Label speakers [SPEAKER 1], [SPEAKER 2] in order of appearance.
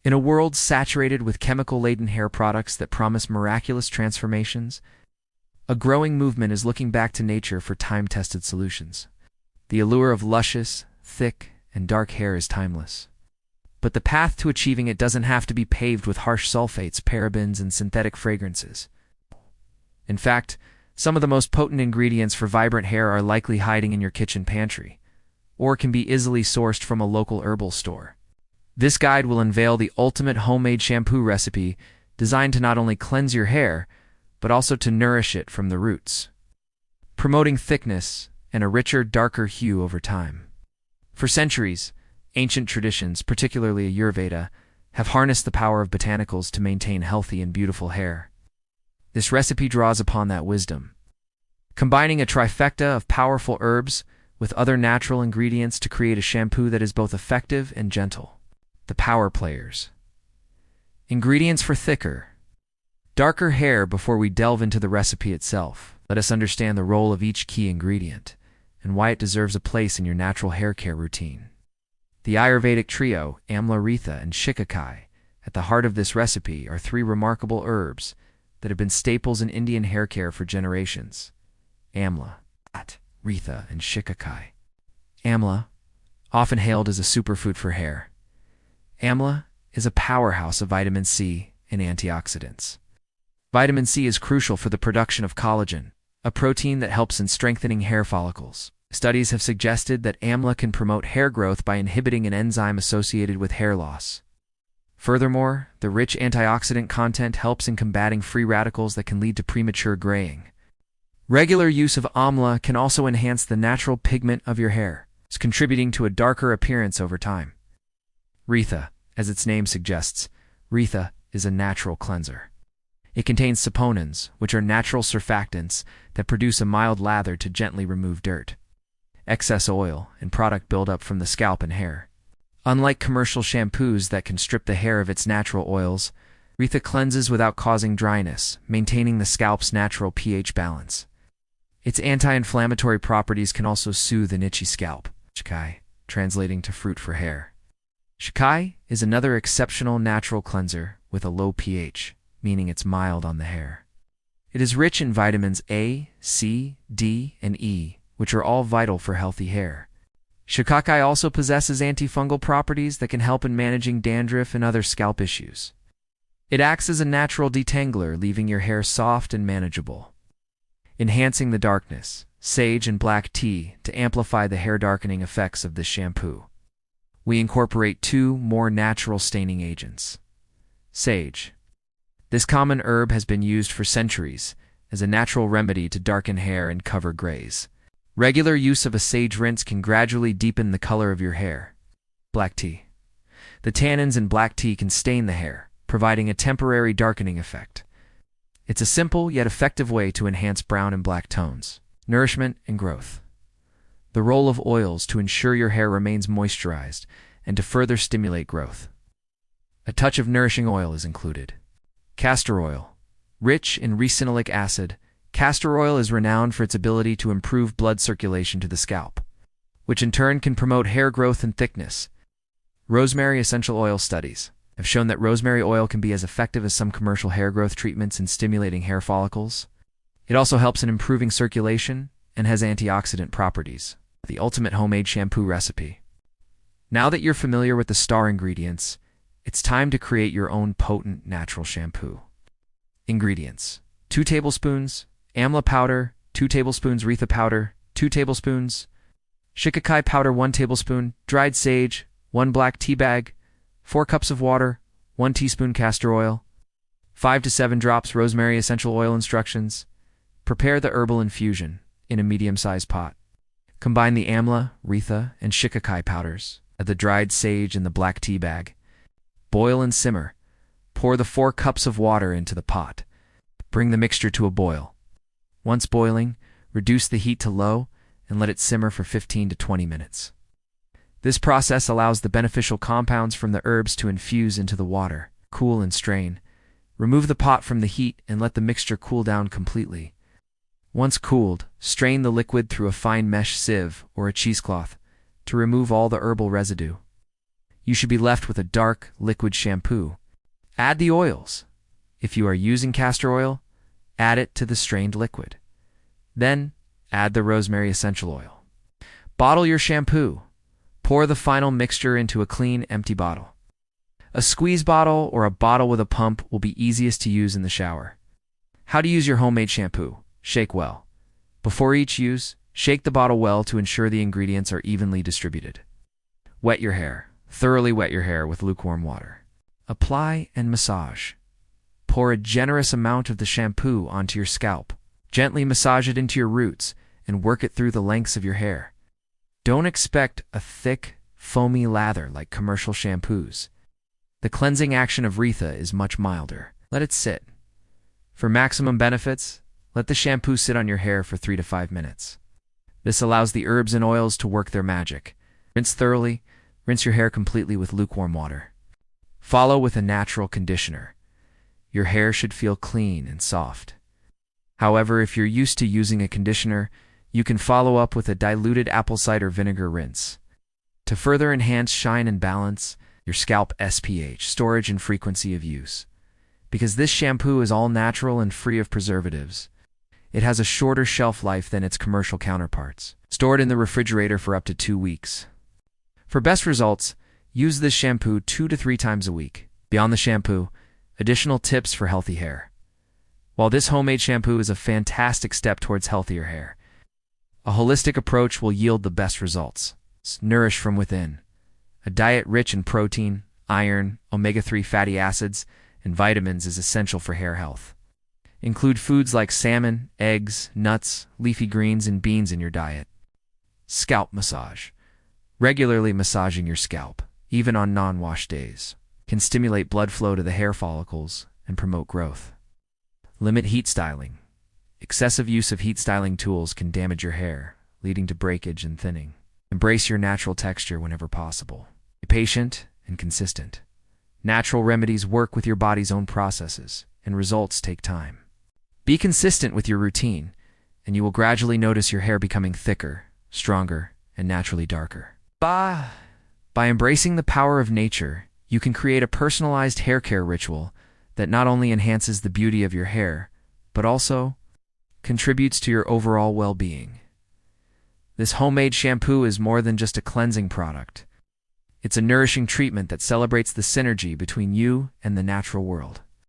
[SPEAKER 1] In a world saturated with chemical-laden hair products that promise miraculous transformations, a growing movement is looking back to nature for time-tested solutions. The allure of luscious, thick, and dark hair is timeless. But the path to achieving it doesn't have to be paved with harsh sulfates, parabens, and synthetic fragrances. In fact, some of the most potent ingredients for vibrant hair are likely hiding in your kitchen pantry, or can be easily sourced from a local herbal store. This guide will unveil the ultimate homemade shampoo recipe designed to not only cleanse your hair, but also to nourish it from the roots, promoting thickness and a richer, darker hue over time. For centuries, ancient traditions, particularly Ayurveda, have harnessed the power of botanicals to maintain healthy and beautiful hair. This recipe draws upon that wisdom, combining a trifecta of powerful herbs with other natural ingredients to create a shampoo that is both effective and gentle. The power players. Ingredients for thicker, darker hair. Before we delve into the recipe itself, let us understand the role of each key ingredient and why it deserves a place in your natural hair care routine. The Ayurvedic trio, Amla, Reetha, and Shikakai, at the heart of this recipe are three remarkable herbs that have been staples in Indian hair care for generations. Amla, Reetha, and Shikakai. Amla, often hailed as a superfood for hair. Amla is a powerhouse of vitamin C and antioxidants. Vitamin C is crucial for the production of collagen, a protein that helps in strengthening hair follicles. Studies have suggested that Amla can promote hair growth by inhibiting an enzyme associated with hair loss. Furthermore, the rich antioxidant content helps in combating free radicals that can lead to premature graying. Regular use of Amla can also enhance the natural pigment of your hair, contributing to a darker appearance over time. Reetha, as its name suggests, Reetha is a natural cleanser. It contains saponins, which are natural surfactants that produce a mild lather to gently remove dirt, excess oil, and product buildup from the scalp and hair. Unlike commercial shampoos that can strip the hair of its natural oils, Reetha cleanses without causing dryness, maintaining the scalp's natural pH balance. Its anti-inflammatory properties can also soothe an itchy scalp, Shikakai, translating to fruit for hair. Shikakai is another exceptional natural cleanser with a low pH, meaning it's mild on the hair. It is rich in vitamins A, C, D, and E, which are all vital for healthy hair. Shikakai also possesses antifungal properties that can help in managing dandruff and other scalp issues. It acts as a natural detangler, leaving your hair soft and manageable. Enhancing the darkness, sage and black tea to amplify the hair darkening effects of this shampoo. We incorporate two more natural staining agents. Sage. This common herb has been used for centuries as a natural remedy to darken hair and cover grays. Regular use of a sage rinse can gradually deepen the color of your hair. Black tea. The tannins in black tea can stain the hair, providing a temporary darkening effect. It's a simple yet effective way to enhance brown and black tones. Nourishment and growth. The role of oils to ensure your hair remains moisturized and to further stimulate growth. A touch of nourishing oil is included. Castor oil. Rich in ricinoleic acid, castor oil is renowned for its ability to improve blood circulation to the scalp, which in turn can promote hair growth and thickness. Rosemary essential oil studies have shown that rosemary oil can be as effective as some commercial hair growth treatments in stimulating hair follicles. It also helps in improving circulation and has antioxidant properties. The ultimate homemade shampoo recipe. Now that you're familiar with the star ingredients, it's time to create your own potent natural shampoo. Ingredients: 2 tablespoons Amla powder, 2 tablespoons Reetha powder, 2 tablespoons Shikakai powder, 1 tablespoon dried sage, 1 black tea bag, 4 cups of water, 1 teaspoon castor oil, 5 to 7 drops rosemary essential oil. Instructions: prepare the herbal infusion in a medium-sized pot. Combine the Amla, Reetha, and Shikakai powders, add the dried sage and the black tea bag. Boil and simmer. Pour the 4 cups of water into the pot. Bring the mixture to a boil. Once boiling, reduce the heat to low and let it simmer for 15 to 20 minutes. This process allows the beneficial compounds from the herbs to infuse into the water. Cool and strain. Remove the pot from the heat and let the mixture cool down completely. Once cooled, strain the liquid through a fine mesh sieve or a cheesecloth to remove all the herbal residue. you should be left with a dark, liquid shampoo. Add the oils. If you are using castor oil, add it to the strained liquid. Then, add the rosemary essential oil. Bottle your shampoo. Pour the final mixture into a clean, empty bottle. A squeeze bottle or a bottle with a pump will be easiest to use in the shower. How to use your homemade shampoo. Shake well. Before each use, shake the bottle well to ensure the ingredients are evenly distributed. Wet your hair. Thoroughly wet your hair with lukewarm water. Apply and massage. Pour a generous amount of the shampoo onto your scalp. Gently massage it into your roots and work it through the lengths of your hair. Don't expect a thick, foamy lather like commercial shampoos. The cleansing action of Reetha is much milder. Let it sit. For maximum benefits, let the shampoo sit on your hair for 3 to 5 minutes. This allows the herbs and oils to work their magic. Rinse thoroughly. Rinse your hair completely with lukewarm water. Follow with a natural conditioner. Your hair should feel clean and soft. However, if you're used to using a conditioner, you can follow up with a diluted apple cider vinegar rinse. To further enhance shine and balance your scalp SPH, storage and frequency of use. Because this shampoo is all natural and free of preservatives, it has a shorter shelf life than its commercial counterparts. Stored in the refrigerator for up to 2 weeks. For best results, use this shampoo 2 to 3 times a week. Beyond the shampoo, additional tips for healthy hair. While this homemade shampoo is a fantastic step towards healthier hair, a holistic approach will yield the best results. Nourish from within. A diet rich in protein, iron, omega-3 fatty acids, and vitamins is essential for hair health. Include foods like salmon, eggs, nuts, leafy greens, and beans in your diet. Scalp massage. Regularly massaging your scalp, even on non-wash days, can stimulate blood flow to the hair follicles and promote growth. Limit heat styling. Excessive use of heat styling tools can damage your hair, leading to breakage and thinning. Embrace your natural texture whenever possible. Be patient and consistent. Natural remedies work with your body's own processes, and results take time. Be consistent with your routine, and you will gradually notice your hair becoming thicker, stronger, and naturally darker. By embracing the power of nature, you can create a personalized hair care ritual that not only enhances the beauty of your hair, but also contributes to your overall well-being. This homemade shampoo is more than just a cleansing product. It's a nourishing treatment that celebrates the synergy between you and the natural world.